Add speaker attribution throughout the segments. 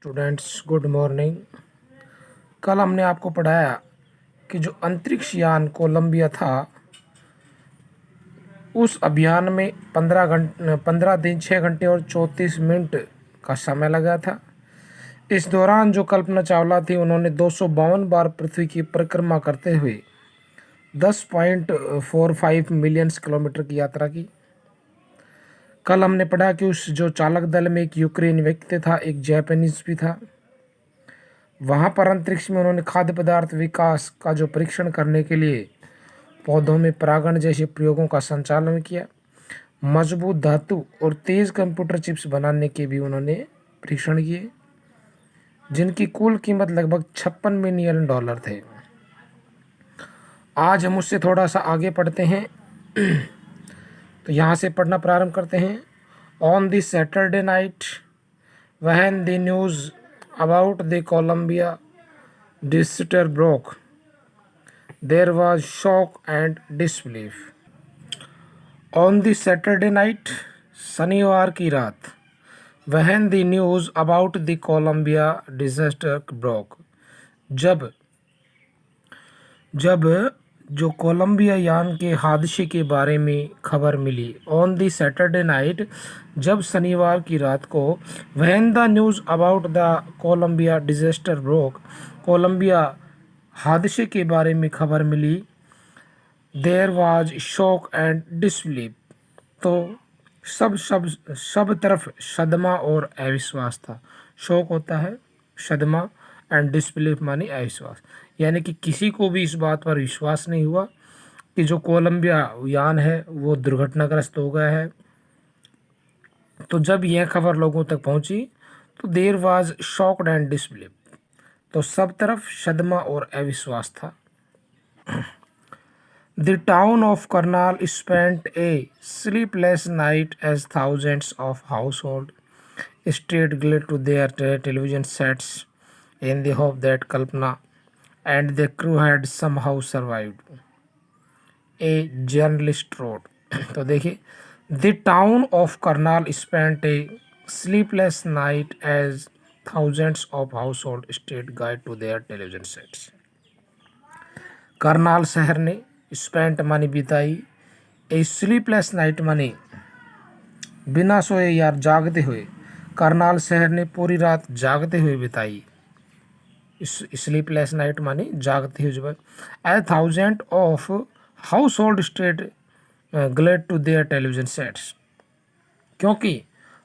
Speaker 1: Students, good morning. कल हमने आपको पढ़ाया कि जो अंतरिक्ष यान कोलंबिया था, उस अभियान में 15 दिन 6 घंटे और 34 मिनट का समय लगा था। इस दौरान जो कल्पना चावला थी, उन्होंने 252 बार पृथ्वी की परिक्रमा करते हुए 10.45 मिलियन किलोमीटर की यात्रा की। कल हमने पढ़ा कि उस जो चालक दल में एक यूक्रेनी व्यक्ति था, एक जापानीज भी था। वहाँ पर अंतरिक्ष में उन्होंने खाद्य पदार्थ विकास का जो परीक्षण करने के लिए पौधों में परागण जैसे प्रयोगों का संचालन किया। मजबूत धातु और तेज कंप्यूटर चिप्स बनाने के भी उन्होंने परीक्षण किए, जिनकी कुल कीमत लगभग $56 मिलियन थे। आज हम उससे थोड़ा सा आगे पढ़ते हैं। तो यहाँ से पढ़ना प्रारंभ करते हैं। On the Saturday night when the news about the Columbia disaster broke, there was shock and disbelief. On the Saturday night, शनिवार की रात, when the news about the Columbia disaster broke, जब जो कोलंबिया यान के हादसे के बारे में खबर मिली। ऑन दी सैटरडे नाइट, जब शनिवार की रात को, when the news about the Columbia disaster broke, Columbia हादसे के बारे में खबर मिली, there was shock and disbelief, तो सब तरफ सदमा और अविश्वास था। शौक होता है सदमा, एंड डिसबिलीफ मानी अविश्वास, यानी कि किसी को भी इस बात पर विश्वास नहीं हुआ कि जो कोलंबिया यान है वो दुर्घटनाग्रस्त हो गया है। तो जब यह खबर लोगों तक पहुंची तो there was shocked and disbelief, तो सब तरफ सदमा और अविश्वास था। The town of Karnal spent a sleepless night as thousands of households stayed glued to their television sets in the hope that Kalpana and the crew had somehow survived. A journalist wrote. तो देखिए, The town of Karnal spent a sleepless night as thousands of households stayed glued to their television sets. Karnal शहर ने spent मानी बिताई, ए sleepless night मानी बिना सोए या जागते हुए, करनाल शहर ने पूरी रात जागते हुए बिताई। स्लीपलेस नाइट मानी जागते हुए। A thousand of household stayed glued to their television sets, क्योंकि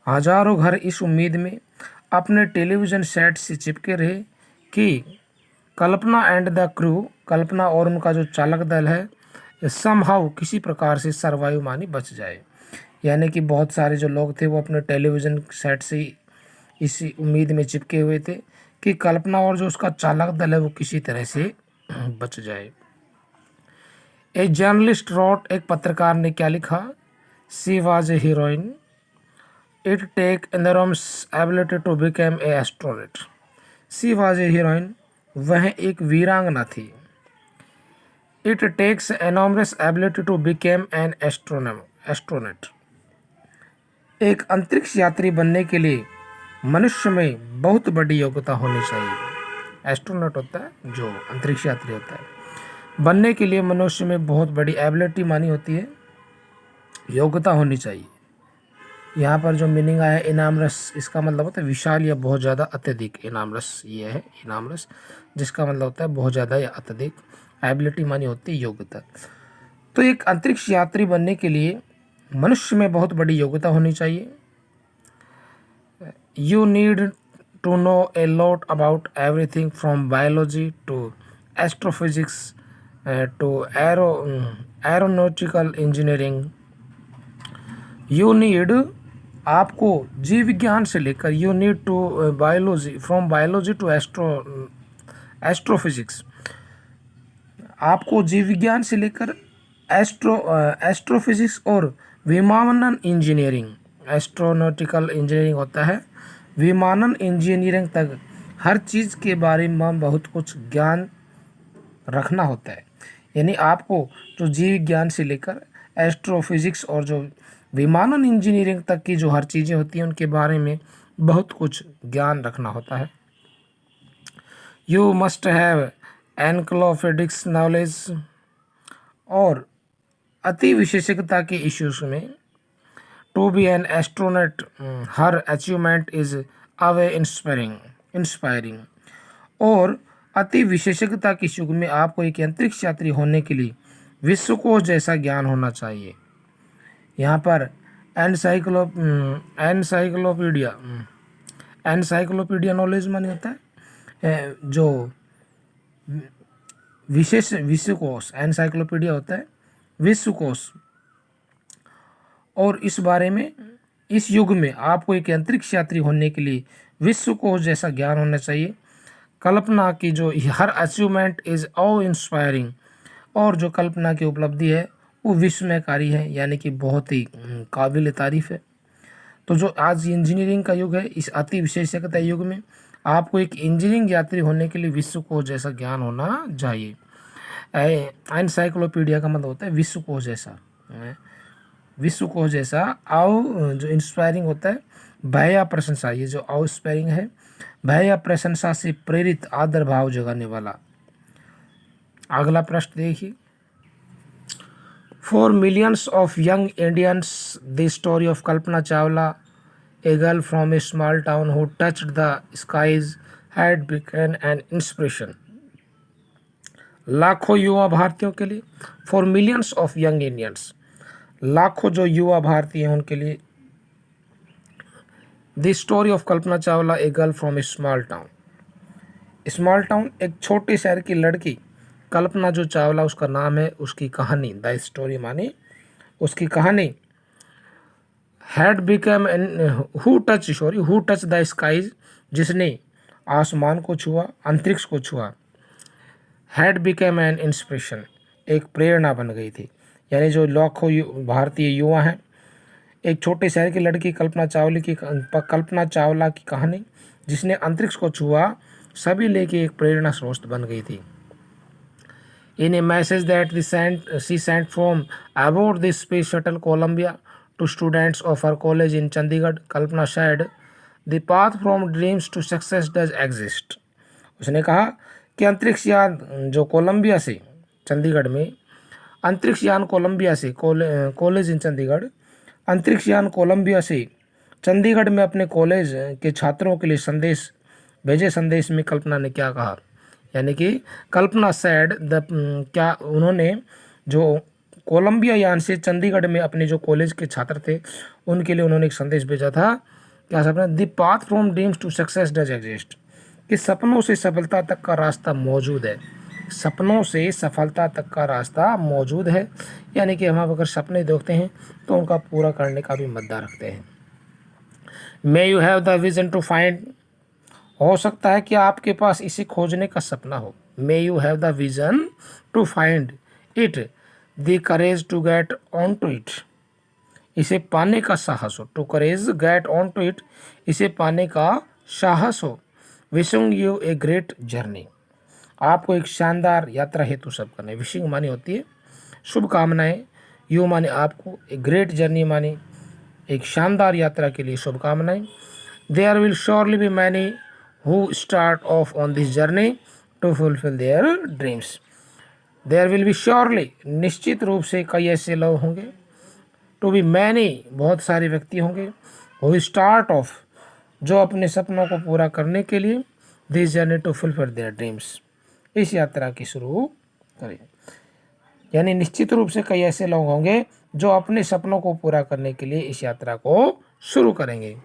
Speaker 1: हजारों घर इस उम्मीद में अपने टेलीविज़न सेट से चिपके रहे कि कल्पना एंड द क्रू, कल्पना और उनका जो चालक दल है, समहाउ किसी प्रकार से सर्वाइव मानी बच जाए। यानी कि बहुत सारे जो लोग थे वो अपने टेलीविज़न सेट से इसी उम्मीद में चिपके हुए थे कि कल्पना और जो उसका चालक दल है वो किसी तरह से बच जाए। ए जर्नलिस्ट रोट, एक पत्रकार ने क्या लिखा, she was a heroine, it take enormous ability to become a astronaut. She was a heroine, वह एक वीरांगना थी। It takes enormous ability to became an astronaut, एक अंतरिक्ष यात्री बनने के लिए मनुष्य में बहुत बड़ी योग्यता होनी चाहिए। एस्ट्रोनॉट होता है जो अंतरिक्ष यात्री होता है, बनने के लिए मनुष्य में बहुत बड़ी एबिलिटी मानी होती है, योग्यता होनी चाहिए। यहाँ पर जो मीनिंग आया है इनामरस, इसका मतलब होता है विशाल या बहुत ज़्यादा अत्यधिक। इनामरस ये है, इनामरस, जिसका मतलब होता है बहुत ज़्यादा या अत्यधिक। एबिलिटी मानी होती है योग्यता। तो एक अंतरिक्ष यात्री बनने के लिए मनुष्य में बहुत बड़ी योग्यता होनी चाहिए। You need to know a lot about everything from biology to astrophysics to aeronautical engineering. You need, आपको जीव विज्ञान से लेकर, you need to biology, from biology to astrophysics, आपको जीव विज्ञान से लेकर एस्ट्रोफिजिक्स और विमानन इंजीनियरिंग, एस्ट्रोनॉटिकल इंजीनियरिंग होता है, विमानन इंजीनियरिंग तक हर चीज़ के बारे में बहुत कुछ ज्ञान रखना होता है। यानी आपको जो जीव विज्ञान से लेकर एस्ट्रोफिजिक्स और जो विमानन इंजीनियरिंग तक की जो हर चीज़ें होती हैं उनके बारे में बहुत कुछ ज्ञान रखना होता है। You must have encyclopedic knowledge, और अति विशेषज्ञता के इश्यूज में to be an astronaut her achievement is awe inspiring, और अति विशेषज्ञता के युग में आपको एक अंतरिक्ष यात्री होने के लिए विश्वकोश जैसा ज्ञान होना चाहिए। यहाँ पर एनसाइक्लोपीडिया एनसाइक्लोपीडिया नॉलेज माने होता है जो विशेष विश्वकोश, एनसाइक्लोपीडिया होता है विश्वकोश, और इस बारे में इस युग में आपको एक अंतरिक्ष यात्री होने के लिए विश्वकोश जैसा ज्ञान होना चाहिए। कल्पना की जो हर अचीवमेंट इज ऑ इंस्पायरिंग, और जो कल्पना की उपलब्धि है वो विस्मयकारी है, यानी कि बहुत ही काबिल तारीफ है। तो जो आज इंजीनियरिंग का युग है, इस अति विशेषज्ञता युग में आपको एक इंजीनियरिंग यात्री होने के लिए विश्वकोश जैसा ज्ञान होना चाहिए। एनसाइक्लोपीडिया का मतलब होता है विश्वकोश जैसा, विश्वकोश जैसा। आओ जो इंस्पायरिंग होता है भय या प्रशंसा, ये जो आओ इंस्पायरिंग है भय या प्रशंसा से प्रेरित आदर भाव जगाने वाला। अगला प्रश्न देखिए, for millions of young Indians the story of Kalpana Chawla, a girl from a small town who touched the skies had become an inspiration. लाखों युवा भारतीयों के लिए, for millions of young Indians, लाखों जो युवा भारतीय हैं उनके लिए, the story of Kalpana Chawla a girl from a small town. Small town एक छोटे शहर की लड़की कल्पना जो चावला उसका नाम है, उसकी कहानी, द स्टोरी माने उसकी कहानी, had become who touch the skies, जिसने आसमान को छुआ, अंतरिक्ष को छुआ, हैड बिकम एन इंस्पिरेशन, एक प्रेरणा बन गई थी। यानी जो लाखों भारतीय युवा हैं, एक छोटे शहर की लड़की कल्पना चावला की कहानी जिसने अंतरिक्ष को छुआ, सभी लेके एक प्रेरणा स्रोत बन गई थी। In a message that she sent from about the space shuttle Columbia to students of her college in Chandigarh, Kalpana said the path from dreams to success does exist. उसने कहा कि अंतरिक्ष यान जो कोलंबिया से, चंडीगढ़ में अंतरिक्ष यान कोलंबिया से, कॉलेज इन चंडीगढ़, अंतरिक्ष यान कोलंबिया से चंडीगढ़ में अपने कॉलेज के छात्रों के लिए संदेश भेजे। संदेश में कल्पना ने क्या कहा, यानी कि कल्पना सैड क्या उन्होंने जो कोलंबिया यान से चंडीगढ़ में अपने जो कॉलेज के छात्र थे उनके लिए उन्होंने एक संदेश भेजा था। क्या सपना, the path from dreams to success does exist, कि सपनों से सफलता तक का रास्ता मौजूद है, सपनों से सफलता तक का रास्ता मौजूद है। यानी कि हम अगर सपने देखते हैं तो उनका पूरा करने का भी मद्दा रखते हैं। May you have the vision to find, हो सकता है कि आपके पास इसे खोजने का सपना हो। May you have the vision to find it, the courage to get on to it, इसे पाने का साहस हो। To courage get on to it, इसे पाने का साहस हो। Wishing you a great journey, आपको एक शानदार यात्रा हेतु सब करना है। विशिंग मानी होती है शुभकामनाएं, यू माने आपको, एक ग्रेट जर्नी माने एक शानदार यात्रा के लिए शुभकामनाएं। There will surely be many who start off on this journey to fulfil their dreams. There will be surely, निश्चित रूप से कई ऐसे लोग होंगे, टू बी मैनी, बहुत सारे व्यक्ति होंगे, हु स्टार्ट ऑफ, जो अपने सपनों को पूरा करने के लिए, this journey to fulfil their dreams, इस यात्रा की शुरू करें। यानी निश्चित रूप से कई ऐसे लोग होंगे जो अपने सपनों को पूरा करने के लिए इस यात्रा को शुरू करेंगे।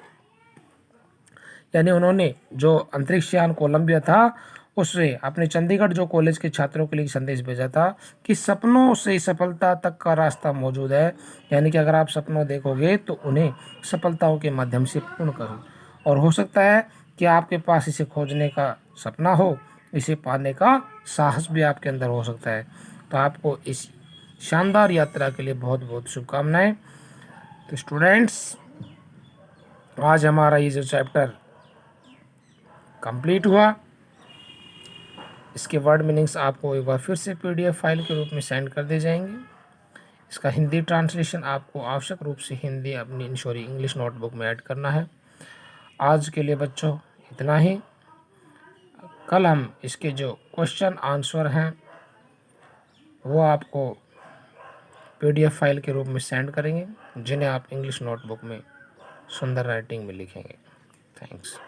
Speaker 1: यानी उन्होंने जो अंतरिक्ष यान कोलंबिया था उससे अपने चंडीगढ़ जो कॉलेज के छात्रों के लिए संदेश भेजा था कि सपनों से सफलता तक का रास्ता मौजूद है। यानी कि अगर आप सपनों देखोगे तो उन्हें सफलताओं के माध्यम से पूर्ण करो, और हो सकता है कि आपके पास इसे खोजने का सपना हो, इसे पाने का साहस भी आपके अंदर हो सकता है। तो आपको इस शानदार यात्रा के लिए बहुत बहुत शुभकामनाएं। तो स्टूडेंट्स, आज हमारा ये जो चैप्टर कंप्लीट हुआ, इसके वर्ड मीनिंग्स आपको एक बार फिर से पीडीएफ फाइल के रूप में सेंड कर दिए जाएंगे। इसका हिंदी ट्रांसलेशन आपको आवश्यक रूप से हिंदी अपनी इंग्लिश नोटबुक में ऐड करना है। आज के लिए बच्चों इतना ही। कल हम इसके जो क्वेश्चन आंसर हैं वो आपको PDF फाइल के रूप में सेंड करेंगे, जिन्हें आप इंग्लिश नोटबुक में सुंदर राइटिंग में लिखेंगे। थैंक्स।